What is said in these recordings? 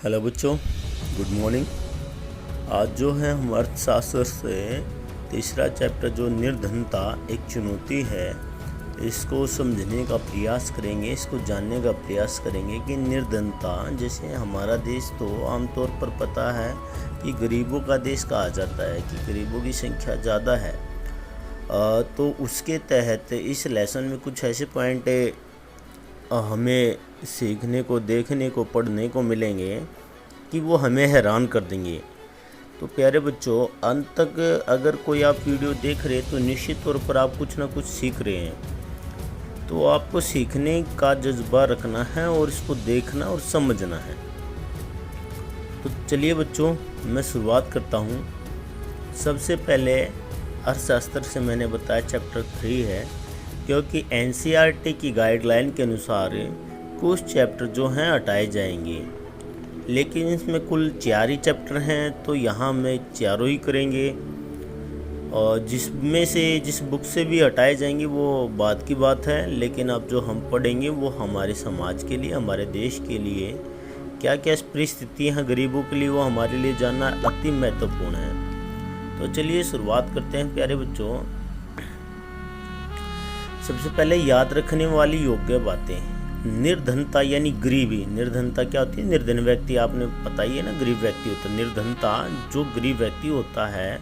Hello बच्चों, good morning. आज जो है हम अर्थशास्त्र से तीसरा चैप्टर जो निर्धनता एक चुनौती है, इसको समझने का प्रयास करेंगे, इसको जानने का प्रयास करेंगे कि निर्धनता, जैसे हमारा देश तो आमतौर पर पता है कि गरीबों का देश कहा जाता है कि गरीबों की संख्या ज़्यादा है। तो उसके तहत इस लेसन में कुछ ऐसे पॉइंट हमें सीखने को, देखने को, पढ़ने को मिलेंगे कि वो हमें हैरान कर देंगे। तो प्यारे बच्चों, अंत तक अगर कोई आप वीडियो देख रहे हैं तो निश्चित तौर पर आप कुछ ना कुछ सीख रहे हैं। तो आपको सीखने का जज्बा रखना है और इसको देखना और समझना है। तो चलिए बच्चों, मैं शुरुआत करता हूँ। सबसे पहले अर्थशास्त्र से मैंने बताया चैप्टर 3 है, क्योंकि एनसीईआरटी की गाइडलाइन के अनुसार कुछ चैप्टर जो हैं हटाए जाएंगे, लेकिन इसमें कुल 4 ही चैप्टर हैं, तो यहाँ में चारों ही करेंगे। और जिसमें से जिस बुक से भी हटाए जाएंगे वो बात की बात है, लेकिन अब जो हम पढ़ेंगे वो हमारे समाज के लिए, हमारे देश के लिए क्या क्या परिस्थितियाँ हैं गरीबों के लिए, वो हमारे लिए जानना अति महत्वपूर्ण है। तो चलिए शुरुआत करते हैं प्यारे बच्चों। सबसे पहले याद रखने वाली योग्य बातें। निर्धनता यानी गरीबी। निर्धनता क्या होती है? निर्धन व्यक्ति, आपने पता ही है ना, गरीब व्यक्ति होता है। निर्धनता जो गरीब व्यक्ति होता है,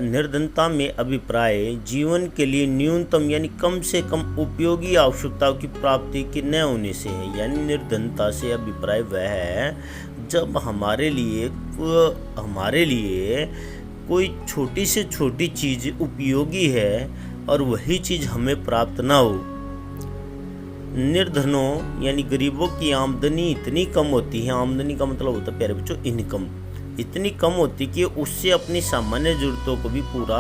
निर्धनता में अभिप्राय जीवन के लिए न्यूनतम यानी कम से कम उपयोगी आवश्यकताओं की प्राप्ति के न होने से है। यानी निर्धनता से अभिप्राय वह है जब हमारे लिए कोई छोटी से छोटी चीज़ उपयोगी है और वही चीज़ हमें प्राप्त ना हो। निर्धनों यानी गरीबों की आमदनी इतनी कम होती है, आमदनी का मतलब होता है प्यारे बच्चों इनकम, इतनी कम होती कि उससे अपनी सामान्य ज़रूरतों को भी पूरा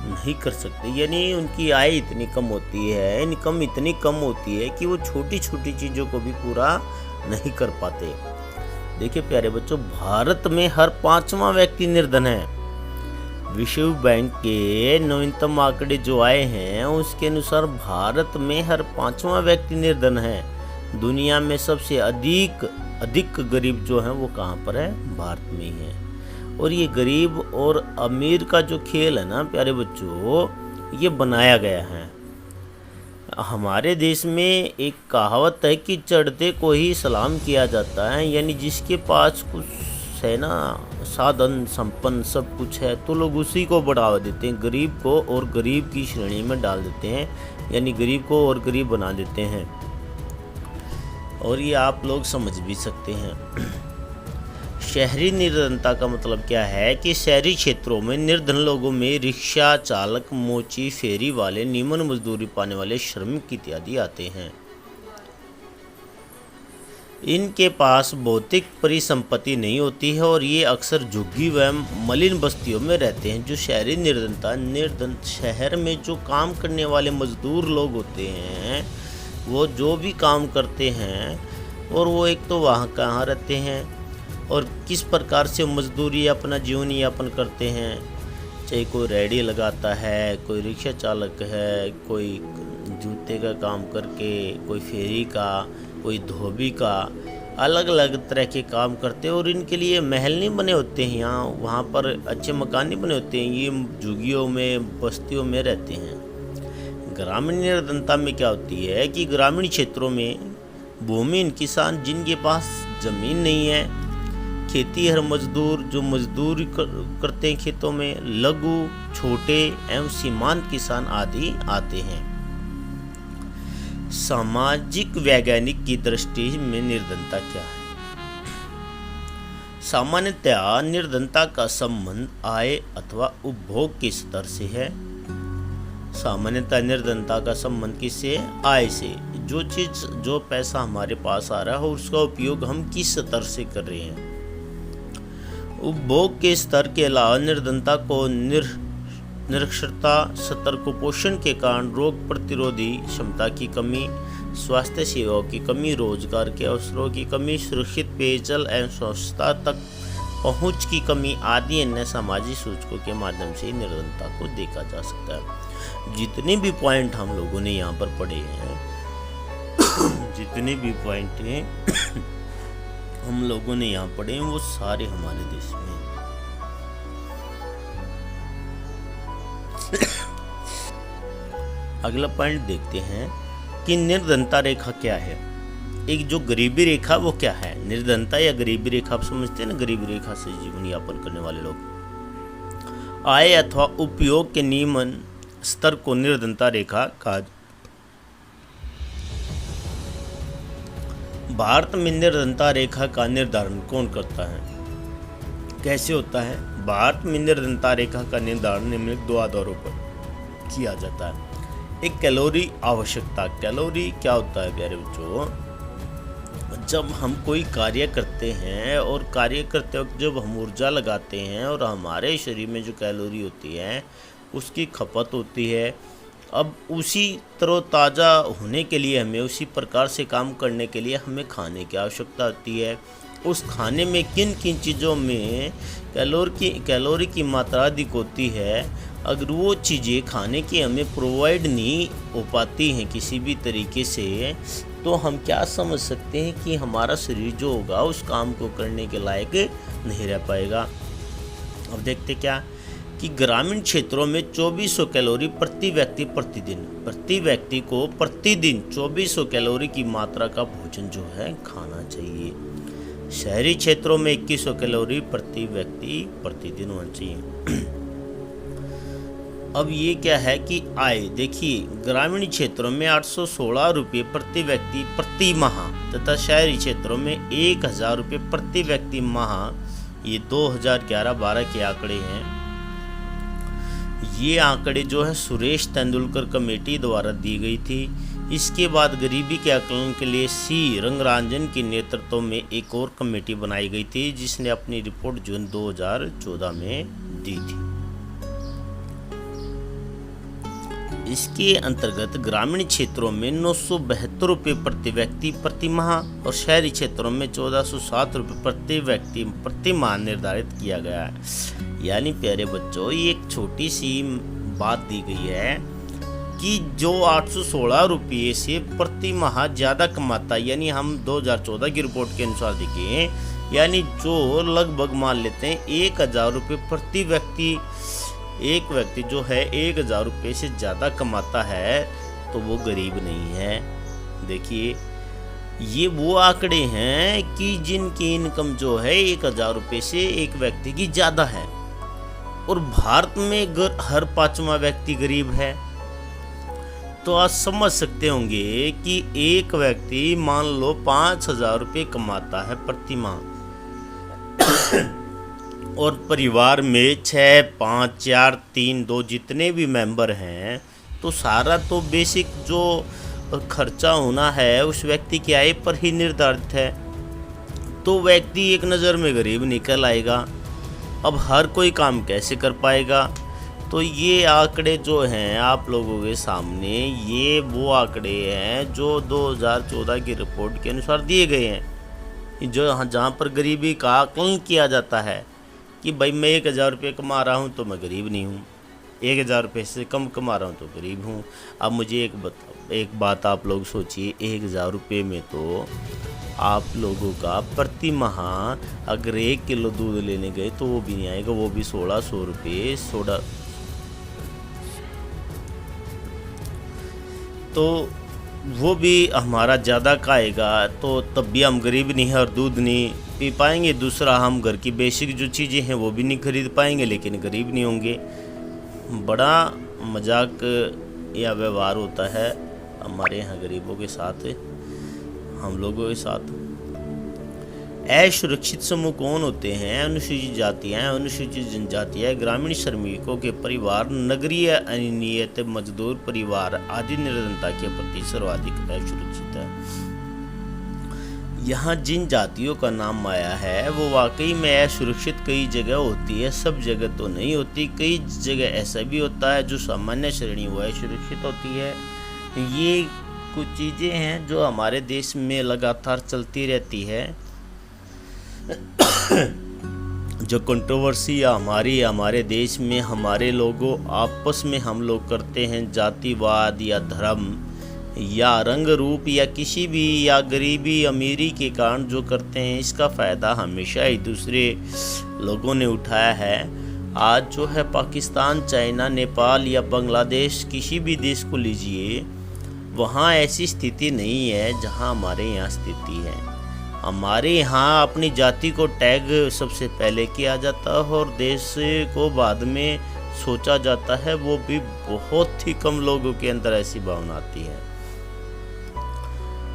नहीं कर सकते। यानी उनकी आय इतनी कम होती है, इनकम इतनी कम होती है कि वो छोटी छोटी चीज़ों को भी पूरा नहीं कर पाते। देखिए प्यारे बच्चों, भारत में हर 5वां व्यक्ति निर्धन है। विश्व बैंक के नवीनतम आंकड़े जो आए हैं उसके अनुसार भारत में हर 5वां व्यक्ति निर्धन है। दुनिया में सबसे अधिक गरीब जो है वो कहाँ पर है? भारत में ही है। और ये गरीब और अमीर का जो खेल है ना प्यारे बच्चों, ये बनाया गया है। हमारे देश में एक कहावत है कि चढ़ते को ही सलाम किया जाता है, यानी जिसके पास कुछ है ना, साधन संपन्न सब कुछ है, तो लोग उसी को बढ़ावा देते हैं, गरीब को और गरीब की श्रेणी में डाल देते हैं, यानी गरीब को और गरीब बना देते हैं। और ये आप लोग समझ भी सकते हैं। शहरी निर्धनता का मतलब क्या है कि शहरी क्षेत्रों में निर्धन लोगों में रिक्शा चालक, मोची, फेरी वाले, निम्न मजदूरी पाने वाले श्रमिक इत्यादि आते हैं। इनके पास भौतिक परिसंपत्ति नहीं होती है और ये अक्सर झुग्गी व मलिन बस्तियों में रहते हैं। जो शहरी निर्धन शहर में जो काम करने वाले मजदूर लोग होते हैं, वो जो भी काम करते हैं, और वो एक तो वहाँ कहाँ रहते हैं और किस प्रकार से मजदूरी अपना जीवन यापन करते हैं। चाहे कोई रेहड़ी लगाता है, कोई रिक्शा चालक है, कोई जूते का काम करके, कोई फेरी का, कोई धोबी का, अलग अलग तरह के काम करते हैं। और इनके लिए महल नहीं बने होते हैं, यहाँ वहाँ पर अच्छे मकान नहीं बने होते हैं, ये झुग्गियों में, बस्तियों में रहते हैं। ग्रामीण निर्धनता में क्या होती है कि ग्रामीण क्षेत्रों में भूमिहीन किसान जिनके पास ज़मीन नहीं है, खेती हर मजदूर जो मजदूरी करते हैं खेतों में, लघु, छोटे एवं सीमांत किसान आदि आते हैं। सामाजिक वैज्ञानिक की दृष्टि में निर्धनता क्या है? सामान्यतया निर्धनता का संबंध आय अथवा उपभोग के स्तर से है। सामान्यतः निर्धनता का संबंध किससे? आय से। जो चीज, जो पैसा हमारे पास आ रहा है उसका उपयोग हम किस स्तर से कर रहे हैं। उपभोग के स्तर के अलावा निर्धनता को निरक्षरता, स्तर कुपोषण के कारण रोग प्रतिरोधी क्षमता की कमी, स्वास्थ्य सेवाओं की कमी, रोजगार के अवसरों की कमी, सुरक्षित पेयजल एवं स्वच्छता तक पहुंच की कमी आदि अन्य सामाजिक सूचकों के माध्यम से निर्धनता को देखा जा सकता है। जितने भी पॉइंट हम लोगों ने यहाँ पर पढ़े हैं, जितने भी पॉइंट हैं हम लोगों ने यहाँ पढ़े हैं वो सारे हमारे देश में हैं। अगला पॉइंट देखते हैं कि निर्धनता रेखा क्या है। एक जो गरीबी रेखा वो क्या है। निर्धनता या गरीबी रेखा आप समझते हैं ना, गरीबी रेखा से जीवन यापन करने वाले लोग। आय अथवा उपयोग के निम्न स्तर को निर्धनता रेखा कहा। भारत में निर्धनता रेखा का निर्धारण कौन करता है, कैसे होता है। भारत में निर्धनता रेखा का निर्धारण निम्नलिखित दो आधारों पर किया जाता है। एक कैलोरी आवश्यकता। कैलोरी क्या होता है प्यारे बच्चों, जब हम कोई कार्य करते हैं और कार्य करते वक्त जब हम ऊर्जा लगाते हैं और हमारे शरीर में जो कैलोरी होती है उसकी खपत होती है। अब उसी तरोताज़ा होने के लिए हमें, उसी प्रकार से काम करने के लिए हमें खाने की आवश्यकता होती है। उस खाने में किन किन चीज़ों में कैलोरी की मात्रा अधिक होती है, अगर वो चीज़ें खाने की हमें प्रोवाइड नहीं हो पाती हैं किसी भी तरीके से, तो हम क्या समझ सकते हैं कि हमारा शरीर जो होगा उस काम को करने के लायक नहीं रह पाएगा। अब देखते क्या कि ग्रामीण क्षेत्रों में 2400 कैलोरी प्रति व्यक्ति प्रतिदिन, प्रति व्यक्ति को प्रतिदिन 2400 कैलोरी की मात्रा का भोजन जो है खाना चाहिए। शहरी क्षेत्रों में 2100 कैलोरी प्रति व्यक्ति प्रतिदिन होना चाहिए। अब ये क्या है कि आय देखिए, ग्रामीण क्षेत्रों में 816 रुपये प्रति व्यक्ति प्रति माह तथा शहरी क्षेत्रों में 1000 रुपये प्रति व्यक्ति माह। ये 2011-12 के आंकड़े हैं। ये आंकड़े जो है सुरेश तेंदुलकर कमेटी द्वारा दी गई थी। इसके बाद गरीबी के आकलन के लिए सी रंगराजन के नेतृत्व में एक और कमेटी बनाई गई थी जिसने अपनी रिपोर्ट जून 2014 में दी थी। इसके अंतर्गत ग्रामीण क्षेत्रों में 972 रुपये प्रति व्यक्ति प्रति माह और शहरी क्षेत्रों में 1407 रुपये प्रति व्यक्ति प्रति माह निर्धारित किया गया है। यानी प्यारे बच्चों, ये एक छोटी सी बात दी गई है कि जो 816 रुपये से प्रति माह ज़्यादा कमाता है, यानी हम 2014 की रिपोर्ट के अनुसार देखें, यानी जो लगभग मान लेते हैं 1000 रुपये प्रति व्यक्ति, एक व्यक्ति जो है 1000 रुपये से ज़्यादा कमाता है तो वो गरीब नहीं है। देखिए, ये वो आंकड़े हैं कि जिनकी इनकम जो है 1000 रुपये से एक व्यक्ति की ज़्यादा है और भारत में हर 5वां व्यक्ति गरीब है। तो आप समझ सकते होंगे कि एक व्यक्ति मान लो 5000 रुपये कमाता है प्रति माह और परिवार में 6, 5, 4, 3, 2 जितने भी मेंबर हैं, तो सारा तो बेसिक जो खर्चा होना है उस व्यक्ति की आय पर ही निर्धारित है। तो व्यक्ति एक नज़र में गरीब निकल आएगा। अब हर कोई काम कैसे कर पाएगा। तो ये आंकड़े जो हैं आप लोगों के सामने, ये वो आंकड़े हैं जो 2014 की रिपोर्ट के अनुसार दिए गए हैं, जो जहाँ पर गरीबी का आकलन किया जाता है कि भाई मैं 1000 रुपये कमा रहा हूँ तो मैं गरीब नहीं हूँ, 1000 रुपये से कम कमा रहा हूँ तो गरीब हूँ। अब मुझे एक बात आप लोग सोचिए, 1000 रुपये में तो आप लोगों का प्रति माह अगर 1 किलो दूध लेने गए तो वो भी नहीं आएगा, वो भी 1600 रुपये तो वो भी हमारा ज़्यादा का आएगा। तो तब भी हम गरीब नहीं हैं और दूध नहीं पी पाएंगे। दूसरा, हम घर की बेसिक जो चीज़ें हैं वो भी नहीं खरीद पाएंगे, लेकिन गरीब नहीं होंगे। बड़ा मजाक या व्यवहार होता है हमारे यहाँ गरीबों के साथ, हम लोगों के साथ। असुरक्षित समूह कौन होते हैं? अनुसूचित जातियाँ, अनुसूचित जनजातियाँ, ग्रामीण श्रमिकों के परिवार, नगरीय अनियमित मजदूर परिवार आदि निर्धनता के प्रति सर्वाधिक असुरक्षित है। यहाँ जिन जातियों का नाम आया है वो वाकई में असुरक्षित कई जगह होती है, सब जगह तो नहीं होती। कई जगह ऐसा भी होता है जो सामान्य श्रेणी वो असुरक्षित होती है। ये कुछ चीज़ें हैं जो हमारे देश में लगातार चलती रहती है। जो कंट्रोवर्सी या हमारे देश में हमारे लोगों आपस में हम लोग करते हैं, जातिवाद या धर्म या रंग रूप या किसी भी या गरीबी अमीरी के कारण जो करते हैं, इसका फ़ायदा हमेशा ही दूसरे लोगों ने उठाया है। आज जो है पाकिस्तान, चाइना, नेपाल या बांग्लादेश, किसी भी देश को लीजिए, वहाँ ऐसी स्थिति नहीं है जहाँ हमारे यहाँ स्थिति है। हमारे यहाँ अपनी जाति को टैग सबसे पहले किया जाता है और देश को बाद में सोचा जाता है। वो भी बहुत ही कम लोगों के अंदर ऐसी भावना आती है।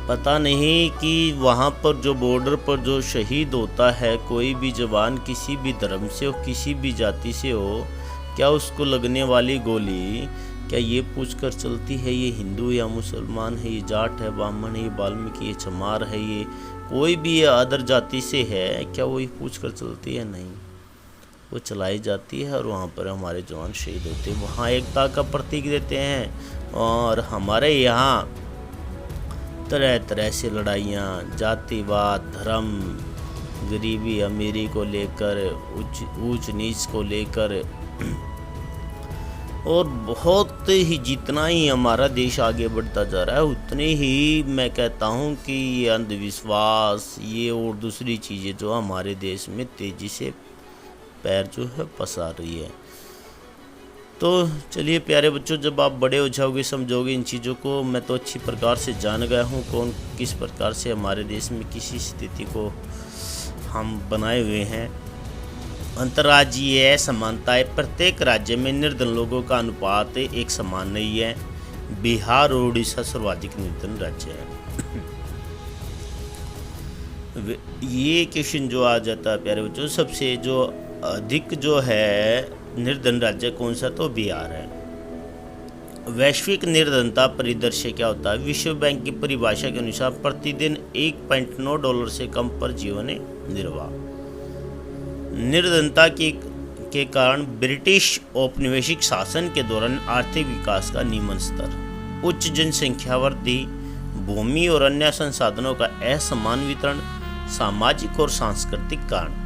पता नहीं कि वहाँ पर जो बॉर्डर पर जो शहीद होता है, कोई भी जवान किसी भी धर्म से हो, किसी भी जाति से हो, क्या उसको लगने वाली गोली क्या ये पूछ कर चलती है ये हिंदू या मुसलमान है, ये जाट है, ब्राह्मण है, ये वाल्मीकि, ये चमार है, ये कोई भी अदर जाति से है, क्या वो ये पूछ कर चलती है? नहीं, वो चलाई जाती है और वहाँ पर हमारे जवान शहीद होते हैं। वहाँ एकता का प्रतीक देते हैं। और हमारे यहाँ तरह तरह से लड़ाइयाँ, जातिवाद, धर्म, गरीबी अमीरी को लेकर, ऊंच नीच को लेकर, और बहुत ही जितना ही हमारा देश आगे बढ़ता जा रहा है उतने ही मैं कहता हूँ कि ये अंधविश्वास, ये और दूसरी चीज़ें जो हमारे देश में तेज़ी से पैर जो है पसार रही है। तो चलिए प्यारे बच्चों, जब आप बड़े हो जाओगे समझोगे इन चीज़ों को। मैं तो अच्छी प्रकार से जान गया हूँ कौन किस प्रकार से हमारे देश में किसी स्थिति को हम बनाए हुए हैं। अंतर्राज्यीय समानताएं, प्रत्येक राज्य में निर्धन लोगों का अनुपात एक समान नहीं है। बिहार और उड़ीसा सर्वाधिक निर्धन राज्य है। ये क्वेश्चन जो आ जाता है प्यारे बच्चों, सबसे जो अधिक जो है निर्धन राज्य कौन सा? तो बिहार है। वैश्विक निर्धनता परिदृश्य क्या होता है? विश्व बैंक की परिभाषा के अनुसार प्रतिदिन $1.9 से कम पर जीवन निर्वाह। निर्धनता के कारण ब्रिटिश औपनिवेशिक शासन के दौरान आर्थिक विकास का निम्न स्तर, उच्च जनसंख्या वृद्धि, भूमि और अन्य संसाधनों का असमान वितरण, सामाजिक और सांस्कृतिक कारण,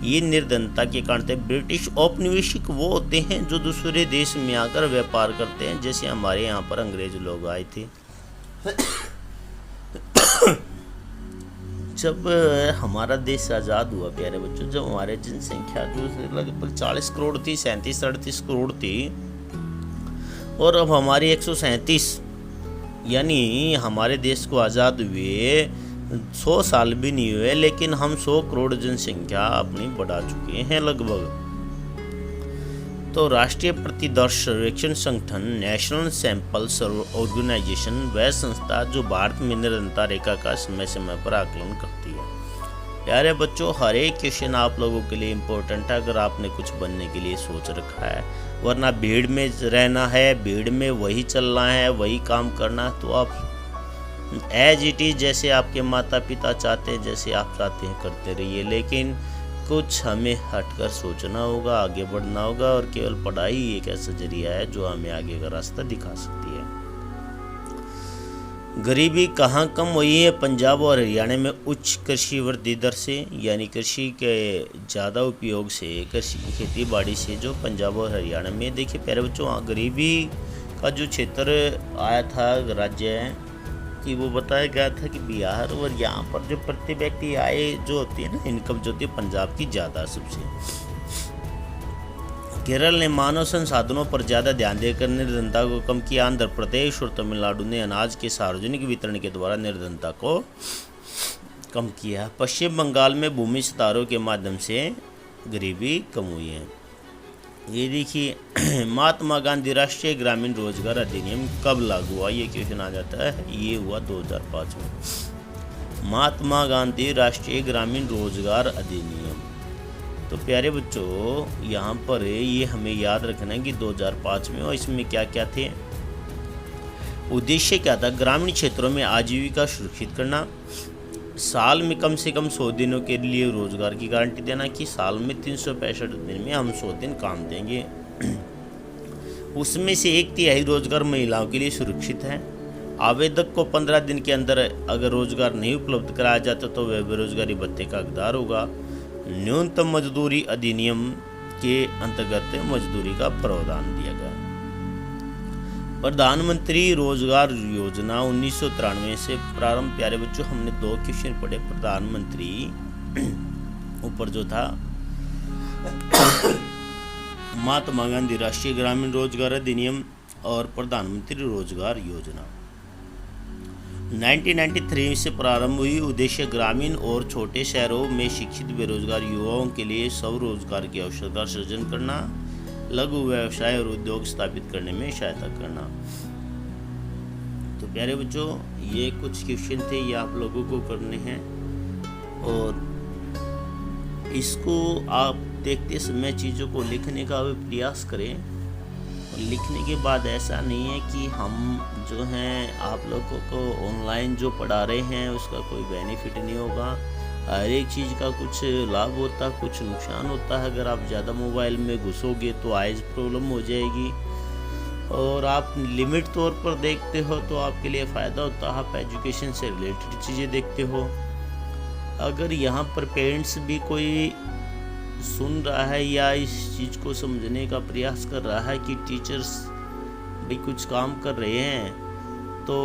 ये निर्धनता के कारण थे। ब्रिटिश औपनिवेशिक वो होते हैं जो दूसरे देश में आकर व्यापार करते हैं, जैसे हमारे यहाँ पर अंग्रेज लोग आए थे। जब हमारा देश आज़ाद हुआ प्यारे बच्चों, जब हमारे जनसंख्या जो लगभग 40 करोड़ थी, 37-38 करोड़ थी, और अब हमारी 137, यानी हमारे देश को आज़ाद हुए 100 साल भी नहीं हुए, लेकिन हम 100 करोड़ जनसंख्या अपनी बढ़ा चुके हैं लगभग। तो राष्ट्रीय प्रतिदर्श सर्वेक्षण संगठन, नेशनल सैंपल ऑर्गेनाइजेशन, वह संस्था जो भारत में निर्धनता रेखा का समय समय पर आकलन करती है। प्यारे बच्चों, हर एक क्वेश्चन आप लोगों के लिए इम्पोर्टेंट है अगर आपने कुछ बनने के लिए सोच रखा है, वरना भीड़ में रहना है, भीड़ में वही चलना है, वही काम करना, तो आप एज इट इज़ जैसे आपके माता पिता चाहते हैं, जैसे आप चाहते हैं करते रहिए, लेकिन कुछ हमें हटकर सोचना होगा, आगे बढ़ना होगा। और केवल पढ़ाई एक ऐसा जरिया है जो हमें आगे का रास्ता दिखा सकती है। गरीबी कहाँ कम हुई है? पंजाब और हरियाणा में उच्च कृषि वृद्धि दर से, यानी कृषि के ज़्यादा उपयोग से, कृषि खेती बाड़ी से, जो पंजाब और हरियाणा में। देखिए प्यारे बच्चों, गरीबी का जो क्षेत्र आया था राज्य है कि वो बताया गया था कि बिहार, और यहाँ पर जो प्रति व्यक्ति आय जो होती है ना, इनकम जो होती है पंजाब की ज़्यादा सबसे। केरल ने मानव संसाधनों पर ज़्यादा ध्यान देकर निर्धनता को कम किया। आंध्र प्रदेश और तमिलनाडु ने अनाज के सार्वजनिक वितरण के द्वारा निर्धनता को कम किया। पश्चिम बंगाल में भूमि सुधारों के माध्यम से गरीबी कम हुई है। ये देखिए, महात्मा गांधी राष्ट्रीय ग्रामीण रोजगार अधिनियम कब लागू हुआ? ये क्वेश्चन आ जाता है। ये हुआ 2005 में, महात्मा गांधी राष्ट्रीय ग्रामीण रोजगार अधिनियम। तो प्यारे बच्चों, यहाँ पर ये हमें याद रखना है कि 2005 में, और इसमें क्या क्या थे, उद्देश्य क्या था? ग्रामीण क्षेत्रों में आजीविका सुरक्षित करना, साल में कम से कम 100 दिनों के लिए रोजगार की गारंटी देना कि साल में 365 दिन में हम 100 दिन काम देंगे। उसमें से 1/3 रोजगार महिलाओं के लिए सुरक्षित है। आवेदक को 15 दिन के अंदर अगर रोजगार नहीं उपलब्ध कराया जाता तो वह बेरोजगारी भत्ते का हकदार होगा। न्यूनतम मजदूरी अधिनियम के अंतर्गत मजदूरी का प्रावधान दिया गया। प्रधानमंत्री रोजगार योजना 1993 से प्रारंभ। प्यारे बच्चों, हमने 2 क्वेश्चन पढ़े। प्रधानमंत्री ऊपर जो था महात्मा गांधी राष्ट्रीय ग्रामीण रोजगार अधिनियम और प्रधानमंत्री रोजगार योजना 1993 से प्रारंभ हुई। उद्देश्य ग्रामीण और छोटे शहरों में शिक्षित बेरोजगार युवाओं के लिए स्वरोजगार के अवसर का सृजन करना, लघु व्यवसाय और उद्योग स्थापित करने में सहायता करना। तो प्यारे बच्चों, ये कुछ क्वेश्चन थे, ये आप लोगों को करने हैं और इसको आप देखते समय चीज़ों को लिखने का भी प्रयास करें। और लिखने के बाद ऐसा नहीं है कि हम जो हैं आप लोगों को ऑनलाइन जो पढ़ा रहे हैं उसका कोई बेनिफिट नहीं होगा। हर एक चीज़ का कुछ लाभ होता है, कुछ नुकसान होता है। अगर आप ज़्यादा मोबाइल में घुसोगे तो आइज़ प्रॉब्लम हो जाएगी, और आप लिमिट तौर पर देखते हो तो आपके लिए फ़ायदा होता है। आप एजुकेशन से रिलेटेड चीज़ें देखते हो। अगर यहाँ पर पेरेंट्स भी कोई सुन रहा है या इस चीज़ को समझने का प्रयास कर रहा है कि टीचर्स भी कुछ काम कर रहे हैं, तो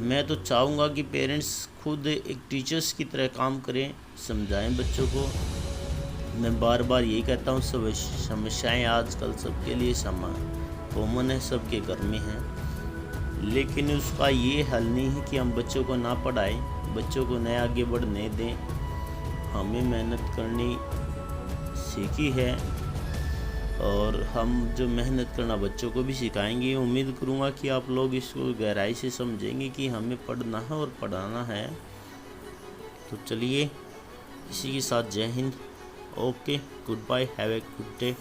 मैं तो चाहूँगा कि पेरेंट्स खुद एक टीचर्स की तरह काम करें, समझाएं बच्चों को। मैं बार बार यही कहता हूँ, सब समस्याएं आजकल सबके लिए कॉमन है, सबके घर में है, लेकिन उसका ये हल नहीं है कि हम बच्चों को ना पढ़ाएं, बच्चों को नए आगे बढ़ने दें। हमें मेहनत करनी सीखी है और हम जो मेहनत करना बच्चों को भी सिखाएंगे। उम्मीद करूँगा कि आप लोग इसको गहराई से समझेंगे कि हमें पढ़ना है और पढ़ाना है। तो चलिए, इसी के साथ जय हिंद। Okay, goodbye, have a good day.